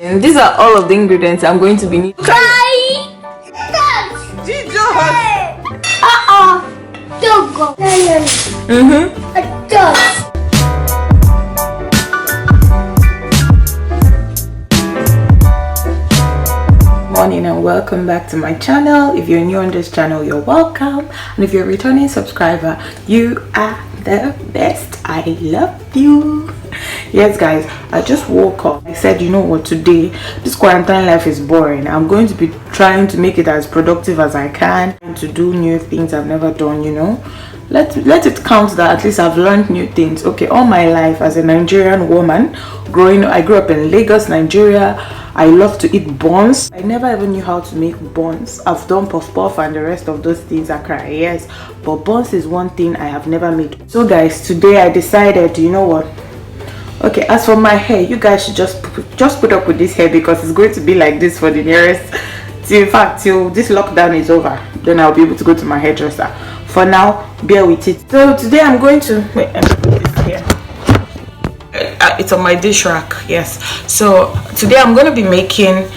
And these are all of the ingredients I'm going to be needing. Don't go. Morning and welcome back to my channel. If you're new on this channel, you're welcome, and if you're a returning subscriber, you are the best. I love you. Yes guys, I just woke up. I said, you know what, today this quarantine life is boring. I'm going to be trying to make it as productive as I can, to do new things I've never done, you know. Let it count that at least I've learned new things. Okay, all my life as a Nigerian woman, I grew up in Lagos, Nigeria. I love to eat buns. I never even knew how to make buns. I've done puff puff and the rest of those things, akra, yes, but buns is one thing I have never made. So guys, today I decided, you know what, okay, as for my hair, you guys should just put up with this hair because it's going to be like this for the nearest, till this lockdown is over. Then I'll be able to go to my hairdresser. For now, bear with it. So today I'm going to wait, let me put this here. It's on my dish rack, yes. So today I'm going to be making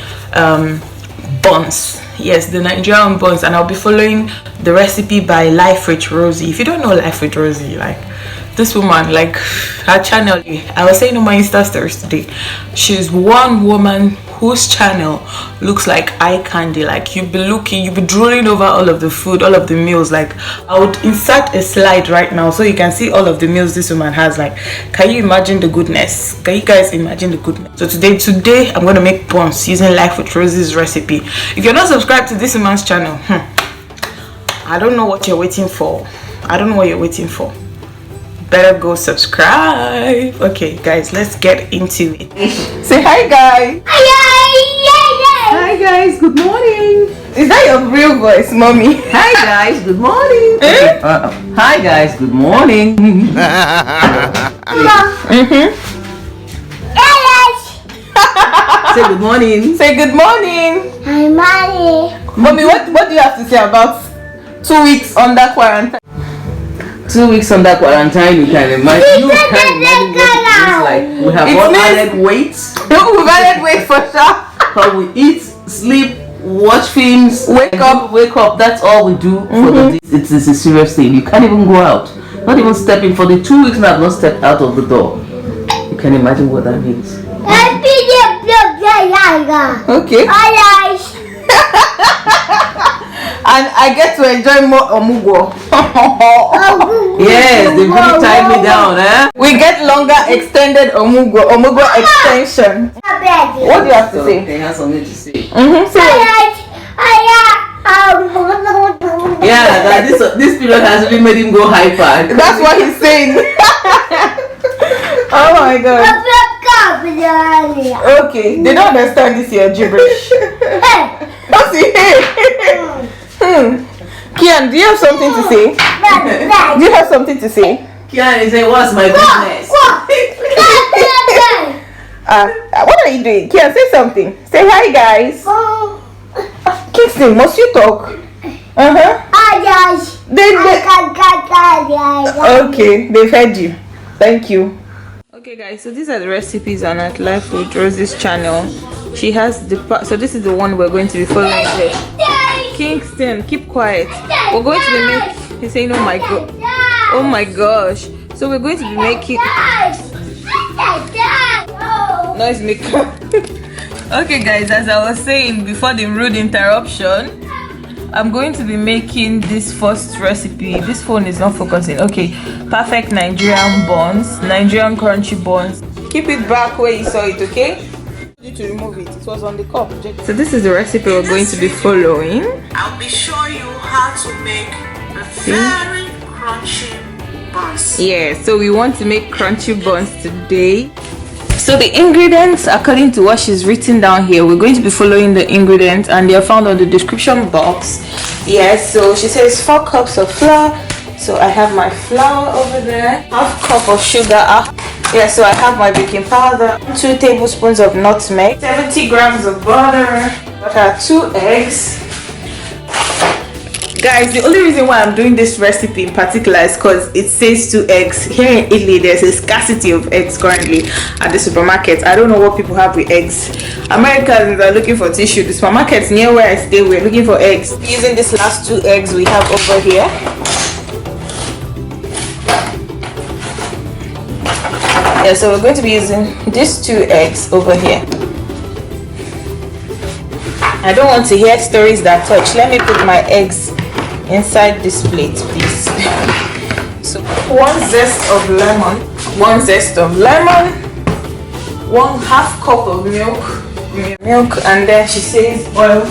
buns. Yes, the Nigerian buns, and I'll be following the recipe by LIFEWITHROZY. If you don't know LIFEWITHROZY, like this woman, like her channel, I was saying on my Insta stories today, she's one woman whose channel looks like eye candy. Like you'll be drooling over all of the food, all of the meals. Like I would insert a slide right now so you can see all of the meals this woman has. Like, can you imagine the goodness? Can you guys imagine the goodness? So today I'm going to make buns using LIFEWITHROZY's recipe. If you're not subscribed to this woman's channel, I don't know what you're waiting for. I don't know what you're waiting for. Better go subscribe. Okay guys, let's get into it. Say hi guys. Hi guys, good morning. Is that your real voice, mommy? Hi guys, good morning. Okay. Hi guys, good morning. Say good morning. Say good morning. Hi, mommy. Mommy, what do you have to say about 2 weeks under quarantine? 2 weeks under quarantine, you can imagine. You can imagine what it is like. We have all added weight. We've added weight for sure. But we eat, sleep, watch films, wake up. That's all we do for the day. It's a serious thing. You can't even go out. Not even stepping. For the 2 weeks now, I've not stepped out of the door. You can imagine what that means. Okay. And I get to enjoy more omugo. Yes, they really tied me down, eh? We get longer extended omugo extension. What do you have to say? They have something to say. Yeah, that this period has really made him go hyper. That's what he's saying. Oh my god. Okay, they don't understand this here gibberish. Kian, do you have something to say? Do you have something to say? Kian is saying, what's my business? What are you doing? Kian, say something. Say hi guys. Kingston, must you talk? Okay, they've heard you. Thank you. Okay guys, so these are the recipes on at LIFEWITHROZY's channel. She has so this is the one we're going to be following here. Kingston, keep quiet. We're going to be making, he's saying, oh my god, oh my gosh. So we're going to be making noise maker. Okay guys, as I was saying before the rude interruption, I'm going to be making this first recipe. This phone is not focusing. Okay, perfect Nigerian buns, Nigerian crunchy buns. Keep it back where you saw it, okay? You need to remove it. It was on the cup. So this is the recipe we're going to be following. I'll be showing you how to make a very crunchy buns. Yeah, so we want to make crunchy buns today. So the ingredients, according to what she's written down here, we're going to be following the ingredients and they are found on the description box. Yes, so she says 4 cups of flour. So I have my flour over there, half cup of sugar. Yeah, so I have my baking powder, 2 tablespoons of nutmeg, 70 grams of butter, 2 eggs, Guys, the only reason why I'm doing this recipe in particular is because it says 2 eggs. Here in Italy, there's a scarcity of eggs currently at the supermarket. I don't know what people have with eggs. Americans are looking for tissue. The supermarkets near where I stay, we're looking for eggs. Using these last 2 eggs we have over here. Yeah, so we're going to be using these 2 eggs over here. I don't want to hear stories that touch. Let me put my eggs inside this plate, please. So 1 zest of lemon, 1 zest of lemon, 1/2 cup of milk, and then she says oil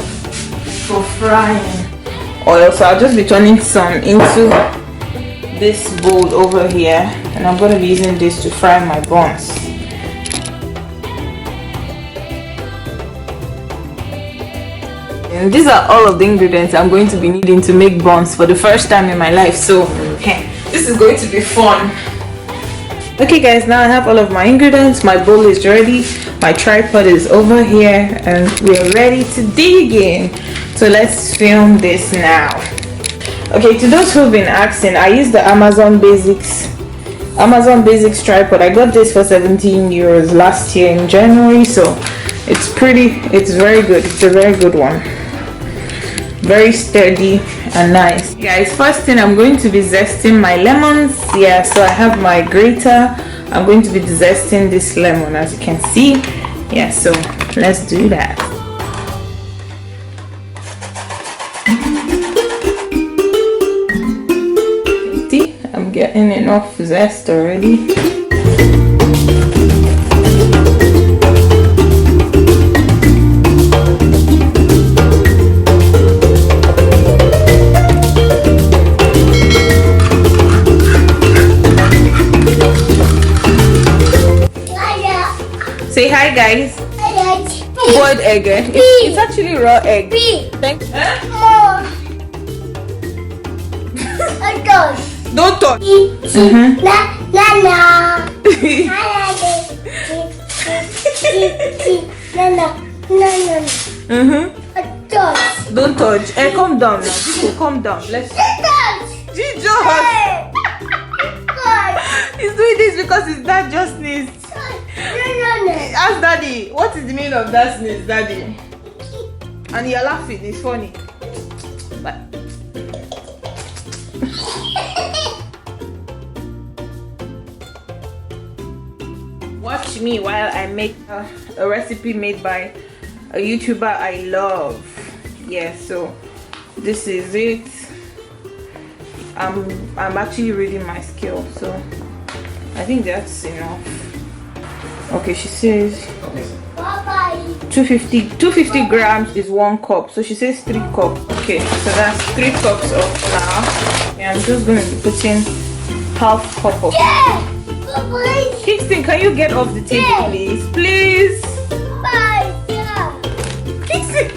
for frying. Oil, so I'll just be turning some into this bowl over here, and I'm going to be using this to fry my buns. And these are all of the ingredients I'm going to be needing to make buns for the first time in my life, so this is going to be fun. Okay guys, now I have all of my ingredients. My bowl is ready, my tripod is over here, and we're ready to dig in. So let's film this now. Okay, to those who've been asking, I use the Amazon Basics tripod. I got this for 17 euros last year in January, so it's very good. It's a very good one, very sturdy and nice. Guys, first thing, I'm going to be zesting my lemons. Yeah, so I have my grater. I'm going to be zesting this lemon, as you can see. Yeah, so let's do that. See, I'm getting enough zest already. Say hi guys. Boiled egg. It's actually raw egg. Thanks. Don't touch. Don't touch. Hey, calm down now. People, calm down. Let's. Jesus. He's doing this because his dad just sneezed. Ask daddy, what is the meaning of that sneeze, daddy? And you're laughing, it's funny. But watch me while I make a recipe made by a YouTuber I love. Yeah, so this is it. I'm actually reading my scale, so I think that's enough. Okay, she says 250 grams is 1 cup, so she says 3 cups. Okay, so that's 3 cups of flour. And I'm just going to be putting 1/2 cup of Kingston, can you get off the table, please? Please. Kingston.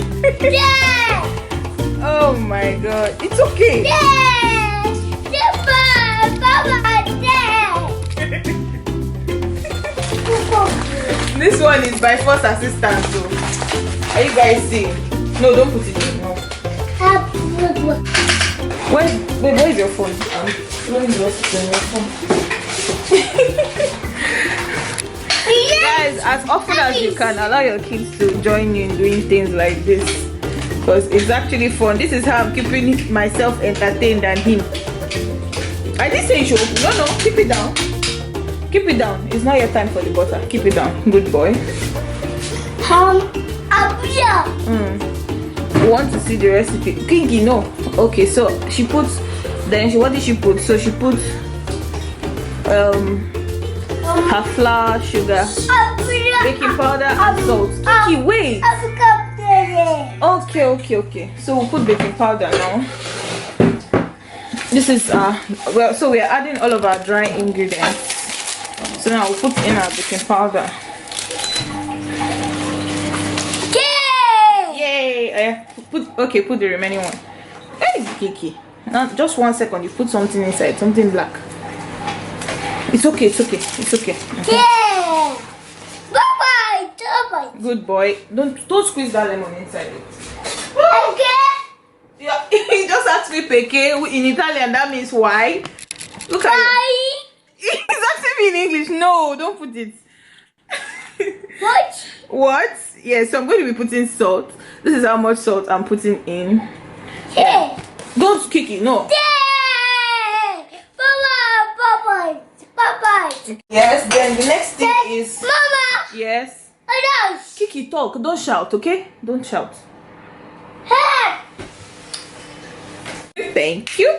Oh my god, it's okay. This one is by force assistance, so are you guys seeing? No, don't put it in. No. Where's your phone? Where's your phone? Guys, as often as you can, allow your kids to join you in doing things like this, because it's actually fun. This is how I'm keeping myself entertained and him. I didn't say you should. No, keep it down. Keep it down. It's not your time for the butter. Keep it down. Good boy. You want to see the recipe? Kinky, no. Okay, so she puts. Then what did she put? So she put her flour, sugar, baking powder, and salt. Kinky, wait. Okay. So we'll put baking powder now. This is well, so we are adding all of our dry ingredients. So now we'll put in our baking powder. Yay! Put the remaining one. Where is Kiki? Now, just 1 second. You put something inside, something black. It's okay. Yeah. Bye. Good boy. Don't squeeze that lemon inside it. Okay. Yeah, he just just asked me perché in Italian. That means why. Look at it. He's asking me in English. No, don't put it. What? What? Yeah, so I'm going to be putting salt. This is how much salt I'm putting in. Yeah. Don't kick it, no. Yeah. Bye. Yes, then the next thing is... Mama. Yes. No. Kiki, talk. Don't shout, okay? Don't shout. Hey. Thank you.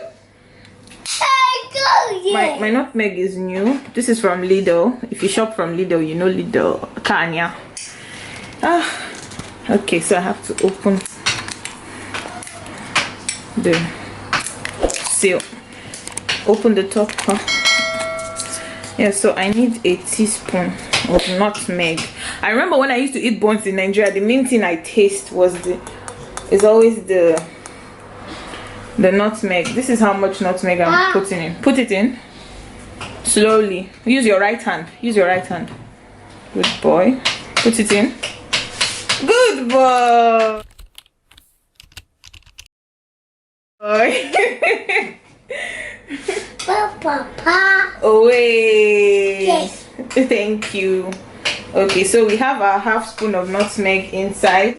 Go. Yeah. My nutmeg is new. This is from Lidl. If you shop from Lidl, you know Lidl. Kenya. Okay, so I have to open the seal. Open the top. Yeah, so I need a teaspoon of nutmeg. I remember when I used to eat buns in Nigeria, the main thing I taste is always the nutmeg. This is how much nutmeg I'm putting in. Put it in slowly. Use your right hand. Use your right hand. Good boy. Put it in. Good boy. Papa. Away. Yes. Thank you. Okay, so we have our half spoon of nutmeg inside.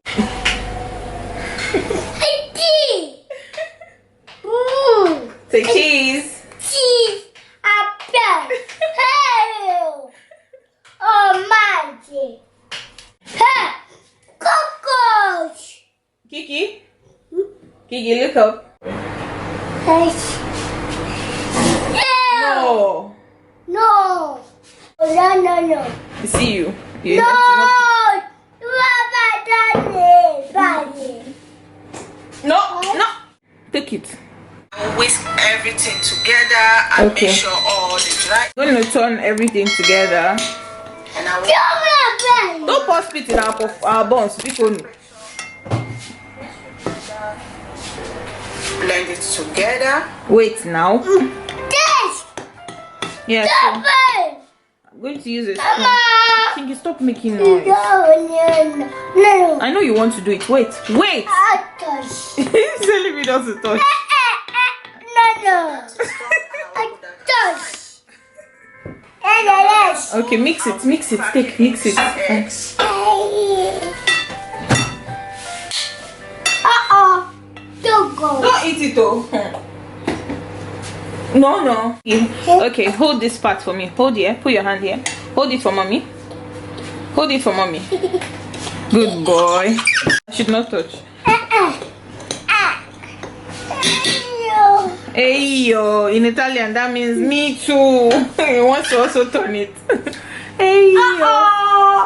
Say cheese. Cheese. Apple. Hell. Oh my God. Hey. Cockroach. Kiki? Kiki, look up. Hey. No. No. No. I see you. You No. not- No, no. Take it. Whisk everything together and Okay. make sure all the dry. I'm going to turn everything together. And I will Don't pour spit in our buns. People. blend it together. Wait now. This. Yeah, so I'm going to use a spoon. Kingy, stop making noise. No. I know you want to do it. Wait. I touch. He's telling me not to touch. No. I touch. Okay, mix it. Mix it. Take, mix it. Eggs. Don't go. Don't eat it though. No. Okay, hold this part for me. Hold here. Put your hand here. Hold it for mommy. Hold it for mommy. Good boy. I should not touch. Hey yo, in Italian that means me too. He wants to also turn it. Hey yo.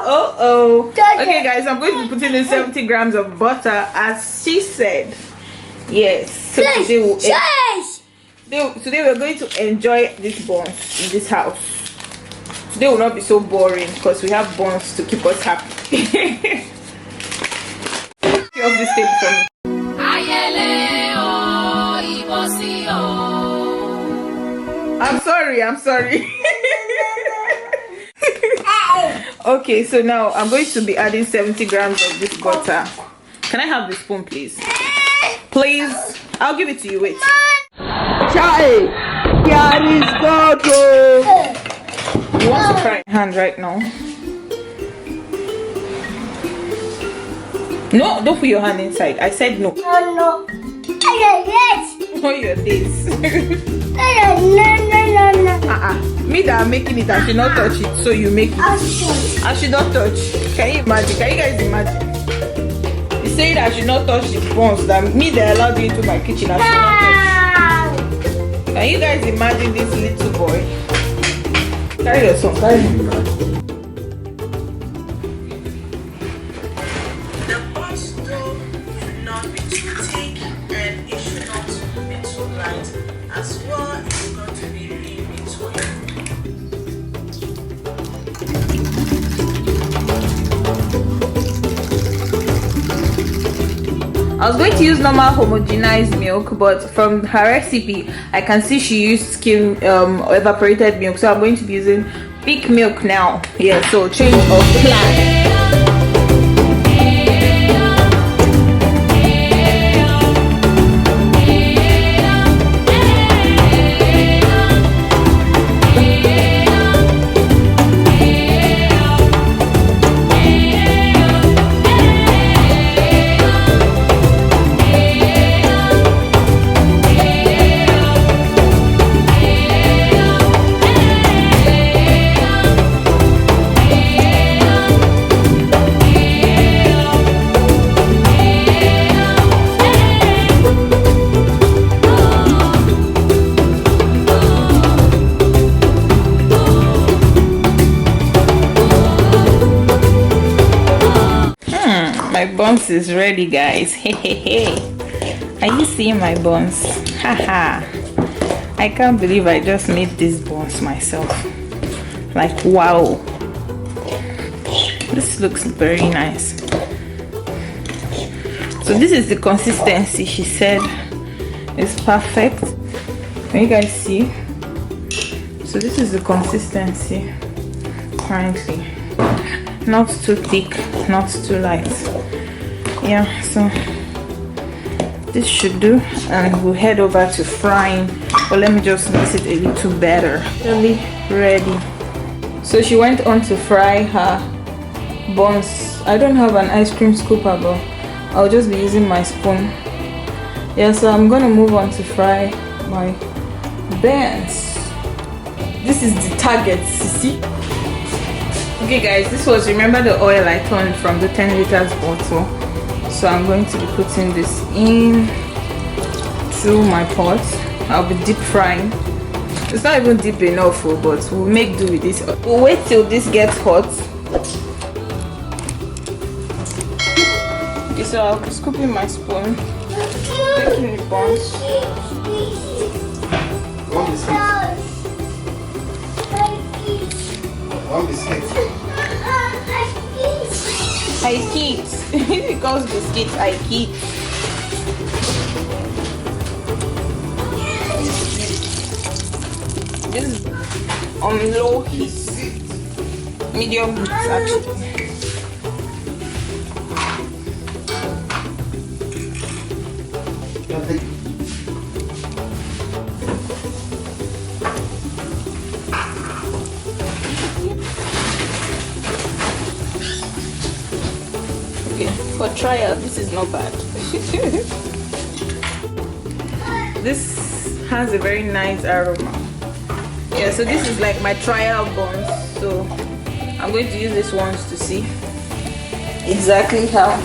Oh. Okay guys, I'm going to be putting in 70 grams of butter as she said. Yes. So today we're going to enjoy this buns in this house. Today will not be so boring because we have buns to keep us happy. Get off this table for me. I'm sorry. Okay, so now I'm going to be adding 70 grams of this butter. Can I have the spoon, please? Please. I'll give it to you. Wait. Chai! Kian is God! You want to try your hand right now? No, don't put your hand inside. I said no. No. What your days? No. Me that I'm making it, I should not touch it. So you make it. I should not touch. Can you imagine? Can you guys imagine? You say that I should not touch the buns. That me that allowed you into my kitchen, I should not touch. Can you guys imagine this little boy? Carry your son, carry him. The buns though should not be too thick and it should not be too light. As well, it's got to be in between. I was going to use normal homogenized milk, but from her recipe I can see she used skim evaporated milk, so I'm going to be using thick milk now. Yeah, so change of plan. My buns is ready, guys. Hey, hey, hey. Are you seeing my buns? Haha. I can't believe I just made these buns myself. Like, wow. This looks very nice. So this is the consistency. She said it's perfect. Can you guys see? So this is the consistency currently. Not too thick, not too light. Yeah, so this should do, and we'll head over to frying. But let me just mix it a little better. Really ready. So she went on to fry her buns. I don't have an ice cream scooper, but I'll just be using my spoon. Yeah, so I'm gonna move on to fry my buns. This is the target, see? Okay guys, this was, remember the oil I turned from the 10 liters bottle. So I'm going to be putting this in to my pot. I'll be deep frying. It's not even deep enough, but we'll make do with this. We'll wait till this gets hot. Okay, so I'll be scooping my spoon, taking the buns. I keep because biscuits I keep. This is on low heat, medium heat actually. For trial, this is not bad. This has a very nice aroma. Yeah, so this is like my trial buns. So I'm going to use this ones to see exactly how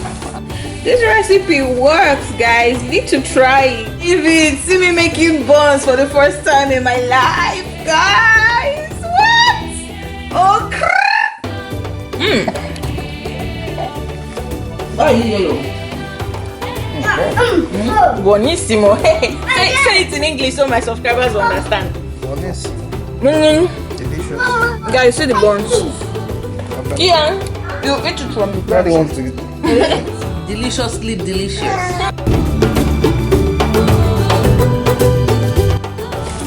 this recipe works, guys. You need to try it. Even see me making buns for the first time in my life, guys. What? Oh crap! Buonissimo. Hey, say it in English so my subscribers understand. Delicious. Guys, see the buns. Kian, you eat it from the Daddy wants to Deliciously delicious.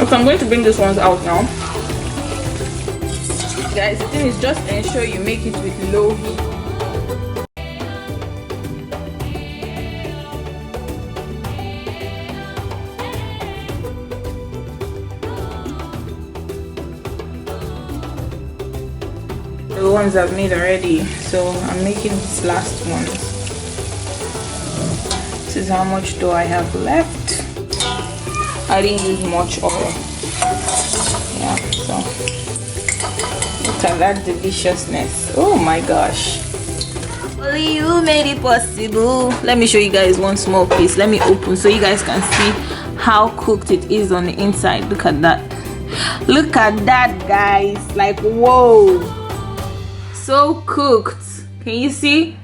Okay, I'm going to bring these ones out now. Guys, the thing is just ensure you make it with low heat. The ones I've made already, so I'm making these last ones. This is how much dough I have left. I didn't use much oil. Yeah, so look at that deliciousness. Oh my gosh, only you made it possible. Let me show you guys one small piece. Let me open so you guys can see how cooked it is on the inside. Look at that. Look at that, guys. Like, whoa, so cooked. Can you see?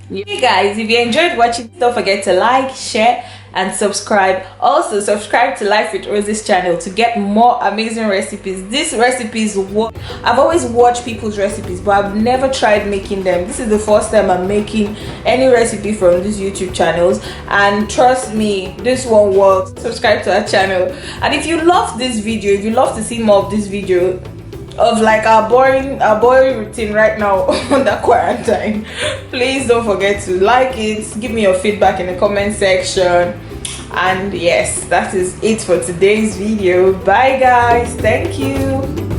Hey guys, if you enjoyed watching, don't forget to like, share and subscribe. Also subscribe to Life with Rosy's channel to get more amazing recipes. These recipes, I've always watched people's recipes, but I've never tried making them. This is the first time I'm making any recipe from these YouTube channels, and trust me, this one works. Subscribe to our channel. And if you love this video, if you love to see more of this video of like our boring routine right now under quarantine, please don't forget to like it, give me your feedback in the comment section. And yes, that is it for today's video. Bye guys, thank you.